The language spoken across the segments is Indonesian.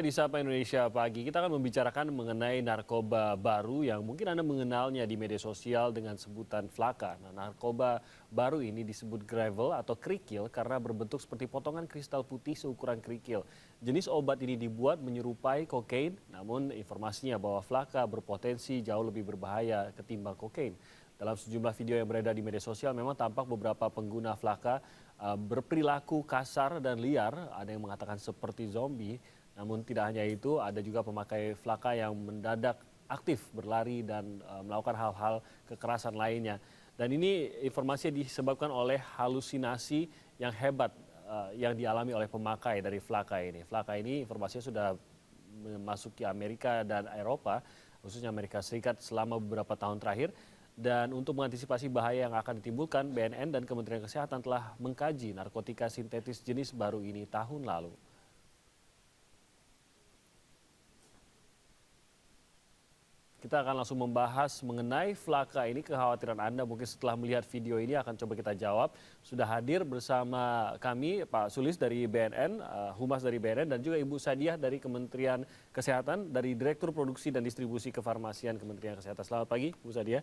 Di Sapa Indonesia Pagi, kita akan membicarakan mengenai narkoba baru yang mungkin Anda mengenalnya di media sosial dengan sebutan Flaka. Nah, narkoba baru ini disebut gravel atau kerikil karena berbentuk seperti potongan kristal putih seukuran kerikil. Jenis obat ini dibuat menyerupai kokain, namun informasinya bahwa Flaka berpotensi jauh lebih berbahaya ketimbang kokain. Dalam sejumlah video yang beredar di media sosial memang tampak beberapa pengguna Flaka berperilaku kasar dan liar, ada yang mengatakan seperti zombie. Namun tidak hanya itu, ada juga pemakai Flaka yang mendadak aktif berlari dan melakukan hal-hal kekerasan lainnya. Dan ini informasinya disebabkan oleh halusinasi yang hebat yang dialami oleh pemakai dari Flaka ini. Flaka ini informasinya sudah memasuki Amerika dan Eropa, khususnya Amerika Serikat selama beberapa tahun terakhir. Dan untuk mengantisipasi bahaya yang akan ditimbulkan, BNN dan Kementerian Kesehatan telah mengkaji narkotika sintetis jenis baru ini tahun lalu. Kita akan langsung membahas mengenai Flaka ini, kekhawatiran Anda mungkin setelah melihat video ini akan coba kita jawab. Sudah hadir bersama kami Pak Sulis dari BNN, Humas dari BNN, dan juga Ibu Sadiah dari Kementerian Kesehatan, dari Direktur Produksi dan Distribusi Kefarmasian Kementerian Kesehatan. Selamat pagi Bu Sadiah.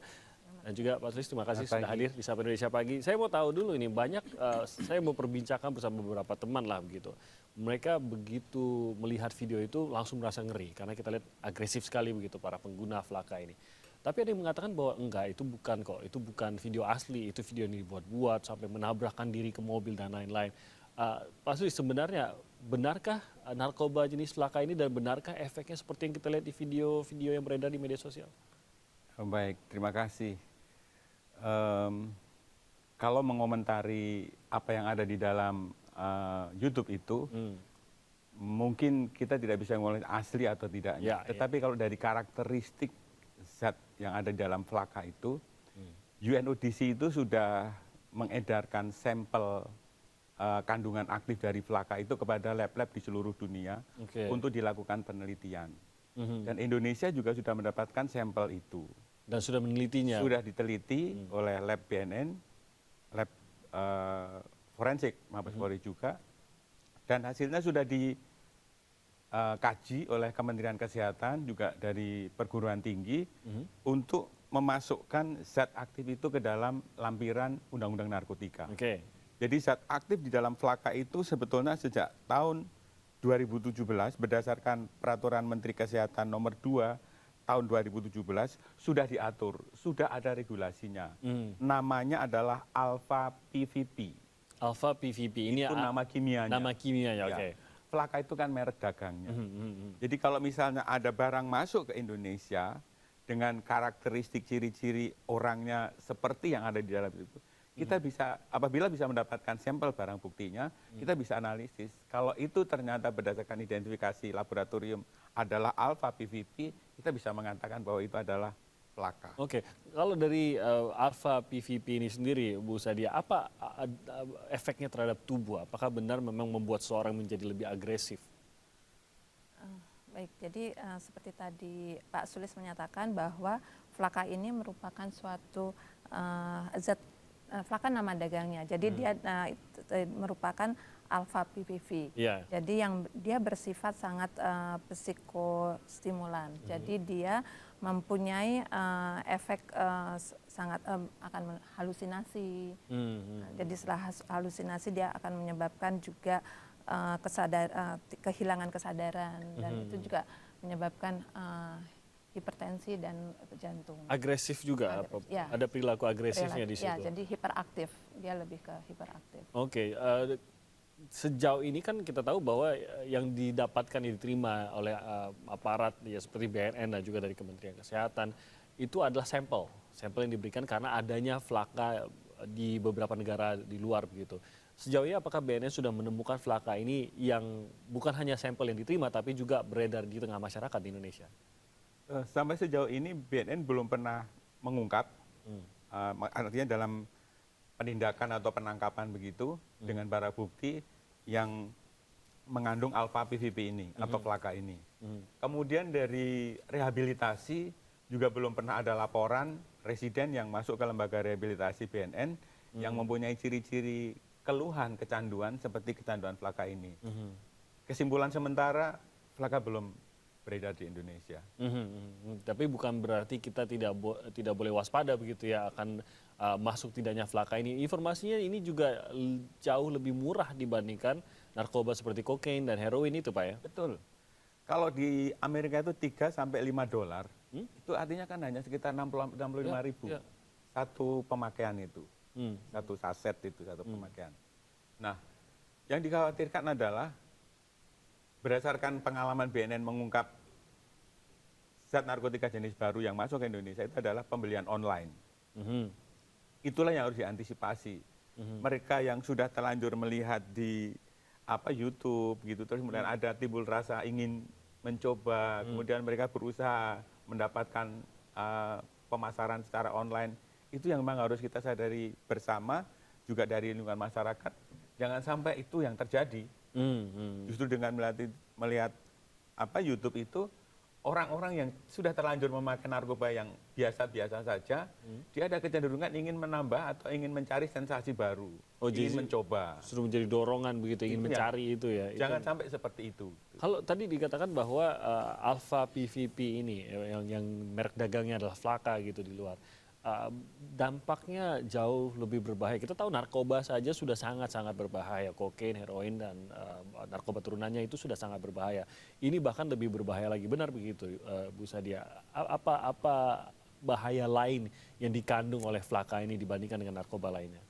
Dan juga Pak Sulis, terima kasih sudah hadir di Sapa Indonesia Pagi. Saya mau tahu dulu ini, saya mau perbincangkan bersama beberapa teman lah begitu. Mereka begitu melihat video itu langsung merasa ngeri karena kita lihat agresif sekali begitu para pengguna Flaka ini. Tapi ada yang mengatakan bahwa enggak, itu bukan kok, itu bukan video asli, itu video yang dibuat-buat sampai menabrakkan diri ke mobil dan lain-lain. Pak Sulis, sebenarnya benarkah narkoba jenis Flaka ini dan benarkah efeknya seperti yang kita lihat di video-video yang beredar di media sosial? Baik, terima kasih. Kalau mengomentari apa yang ada di dalam YouTube itu, mungkin kita tidak bisa ngomong asli atau tidaknya. Tetapi kalau dari karakteristik zat yang ada di dalam Flaka itu, UNODC itu sudah mengedarkan sampel kandungan aktif dari Flaka itu kepada lab-lab di seluruh dunia untuk dilakukan penelitian. Dan Indonesia juga sudah mendapatkan sampel itu. Dan sudah menelitinya? Sudah diteliti oleh lab BNN, lab forensik Mabes Polri juga, dan hasilnya sudah dikaji oleh Kementerian Kesehatan juga dari perguruan tinggi untuk memasukkan zat aktif itu ke dalam lampiran Undang-Undang Narkotika. Jadi zat aktif di dalam Flaka itu sebetulnya sejak tahun 2017 berdasarkan Peraturan Menteri Kesehatan nomor 2 tahun 2017 sudah diatur, sudah ada regulasinya. Namanya adalah alpha PVP. Alpha PVP ini itu nama kimianya. Nama kimianya, oke. Flaka itu kan merek dagangnya. Jadi kalau misalnya ada barang masuk ke Indonesia dengan karakteristik ciri-ciri orangnya seperti yang ada di dalam itu, kita bisa, apabila bisa mendapatkan sampel barang buktinya, kita bisa analisis. Kalau itu ternyata berdasarkan identifikasi laboratorium adalah alpha PVP, kita bisa mengatakan bahwa itu adalah Flaka. Oke, kalau dari alpha PVP ini sendiri, Bu Sadia, apa efeknya terhadap tubuh? Apakah benar memang membuat seorang menjadi lebih agresif? Baik, jadi seperti tadi Pak Sulis menyatakan bahwa Flaka ini merupakan suatu zat, Flaka nama dagangnya, jadi dia merupakan alpha PVP. Jadi yang dia bersifat sangat psikostimulan. Jadi dia mempunyai efek sangat akan halusinasi. Jadi setelah halusinasi dia akan menyebabkan juga kehilangan kesadaran dan itu juga menyebabkan hipertensi dan jantung. Agresif juga, ada perilaku agresifnya di situ. Ya, jadi hiperaktif, dia lebih ke hiperaktif. Oke, sejauh ini kan kita tahu bahwa yang didapatkan, yang diterima oleh aparat ya seperti BNN dan juga dari Kementerian Kesehatan itu adalah sampel yang diberikan karena adanya Flaka di beberapa negara di luar begitu. Sejauh ini apakah BNN sudah menemukan Flaka ini yang bukan hanya sampel yang diterima tapi juga beredar di tengah masyarakat di Indonesia? Sampai sejauh ini BNN belum pernah mengungkap, artinya dalam penindakan atau penangkapan begitu dengan barang bukti yang mengandung alpha PVP ini atau Flaka ini. Kemudian dari rehabilitasi juga belum pernah ada laporan residen yang masuk ke lembaga rehabilitasi BNN yang mempunyai ciri-ciri keluhan kecanduan seperti kecanduan Flaka ini. Kesimpulan sementara, Flaka belum beredar di Indonesia. Tapi bukan berarti kita tidak boleh waspada begitu ya akan masuk tidaknya Flaka ini. Informasinya ini juga jauh lebih murah dibandingkan narkoba seperti kokain dan heroin itu, Pak ya? Betul. Kalau di Amerika itu 3 sampai 5 dolar, itu artinya kan hanya sekitar 65 ribu. Ya. Satu pemakaian itu. Satu saset itu, satu pemakaian. Nah, yang dikhawatirkan adalah berdasarkan pengalaman BNN mengungkap zat narkotika jenis baru yang masuk ke Indonesia itu adalah pembelian online. Itulah yang harus diantisipasi. Mereka yang sudah terlanjur melihat di YouTube gitu, terus kemudian ada timbul rasa ingin mencoba, kemudian mereka berusaha mendapatkan pemasaran secara online, itu yang memang harus kita sadari bersama, juga dari lingkungan masyarakat, jangan sampai itu yang terjadi. Justru dengan melihat YouTube itu, orang-orang yang sudah terlanjur memakai narkoba yang biasa-biasa saja, dia ada kecenderungan ingin menambah atau ingin mencari sensasi baru, ingin mencoba. Justru menjadi dorongan begitu, ingin mencari itu ya. Jangan sampai seperti itu. Kalau tadi dikatakan bahwa alpha PVP ini yang merek dagangnya adalah Flaka gitu di luar, dampaknya jauh lebih berbahaya. Kita tahu narkoba saja sudah sangat-sangat berbahaya, kokain, heroin dan narkoba turunannya itu sudah sangat berbahaya. Ini bahkan lebih berbahaya lagi, benar begitu, Bu Sadia? Apa bahaya lain yang dikandung oleh Flaka ini dibandingkan dengan narkoba lainnya?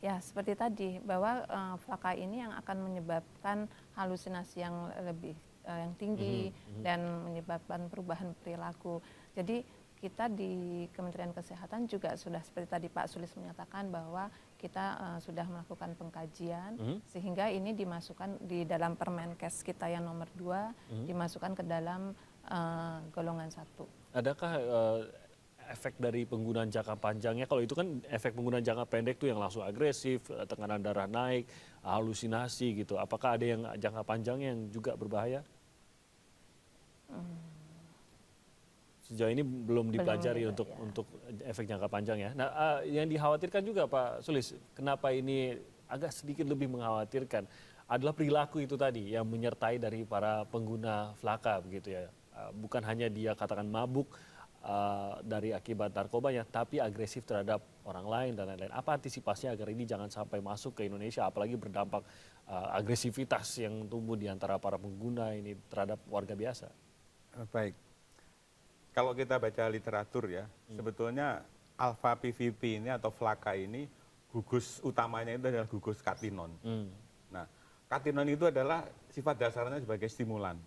Ya seperti tadi bahwa Flaka ini yang akan menyebabkan halusinasi yang lebih yang tinggi dan menyebabkan perubahan perilaku. Jadi kita di Kementerian Kesehatan juga sudah seperti tadi Pak Sulis menyatakan bahwa kita sudah melakukan pengkajian sehingga ini dimasukkan di dalam Permenkes kita yang nomor 2 dimasukkan ke dalam golongan 1. Adakah efek dari penggunaan jangka panjangnya? Kalau itu kan efek penggunaan jangka pendek tuh yang langsung agresif, tekanan darah naik, halusinasi gitu. Apakah ada yang jangka panjangnya yang juga berbahaya? Sejauh ini belum dipelajari untuk efek jangka panjang ya. Nah, yang dikhawatirkan juga Pak Sulis, kenapa ini agak sedikit lebih mengkhawatirkan adalah perilaku itu tadi yang menyertai dari para pengguna Flaka begitu ya. Bukan hanya dia katakan mabuk dari akibat narkobanya, tapi agresif terhadap orang lain dan lain-lain. Apa antisipasinya agar ini jangan sampai masuk ke Indonesia, apalagi berdampak agresivitas yang tumbuh di antara para pengguna ini terhadap warga biasa? Baik. Kalau kita baca literatur ya, sebetulnya alpha PVP ini atau Flaka ini gugus utamanya itu adalah gugus katinon. Nah, katinon itu adalah sifat dasarnya sebagai stimulan.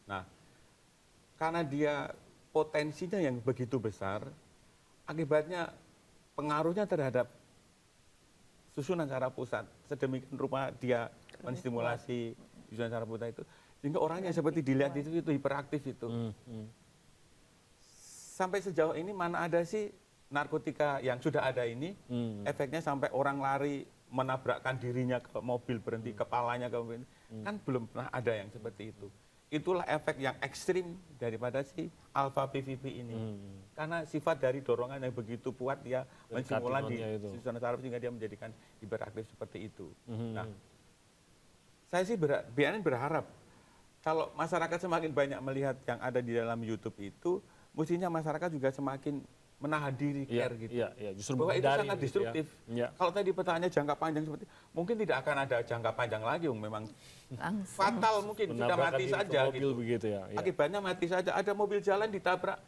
Nah, karena dia potensinya yang begitu besar, akibatnya pengaruhnya terhadap susunan saraf pusat sedemikian rupa dia menstimulasi susunan saraf pusat itu, sehingga orangnya seperti dilihat itu hiperaktif itu. Sampai sejauh ini mana ada sih narkotika yang sudah ada ini, efeknya sampai orang lari menabrakkan dirinya ke mobil berhenti, kepalanya ke mobil, kan belum pernah ada yang seperti itu. Itulah efek yang ekstrim daripada si alpha PVP ini. Karena sifat dari dorongan yang begitu kuat dia menstimulan di susunan saraf sehingga dia menjadikan hiperaktif seperti itu. Nah, saya sih BNN berharap kalau masyarakat semakin banyak melihat yang ada di dalam YouTube itu, mestinya masyarakat juga semakin menahan diri, care gitu. Justru bahwa itu sangat gitu destruktif. Kalau tadi pertanyaannya jangka panjang seperti, mungkin tidak akan ada jangka panjang lagi, memang fatal mungkin, sudah mati saja gitu. Begitu ya. Akibatnya mati saja. Ada mobil jalan ditabrak,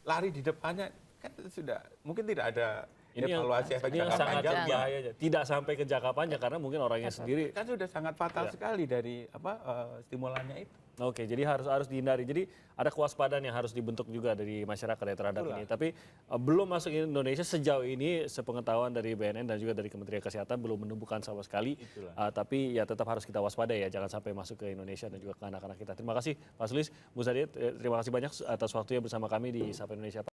lari di depannya, kan sudah mungkin tidak ada evaluasi efek jangka panjangnya. Tidak sampai ke jangka panjang karena mungkin orangnya sendiri kan sudah sangat fatal sekali dari stimulannya itu. Oke, jadi harus dihindari. Jadi ada kewaspadaan yang harus dibentuk juga dari masyarakat ya terhadap ini. Tapi belum masuk ke Indonesia sejauh ini, sepengetahuan dari BNN dan juga dari Kementerian Kesehatan belum menemukan sama sekali. Tapi ya tetap harus kita waspada ya, jangan sampai masuk ke Indonesia dan juga ke anak-anak kita. Terima kasih Pak Sulis, Bu Sadia, terima kasih banyak atas waktunya bersama kami di Sapa Indonesia.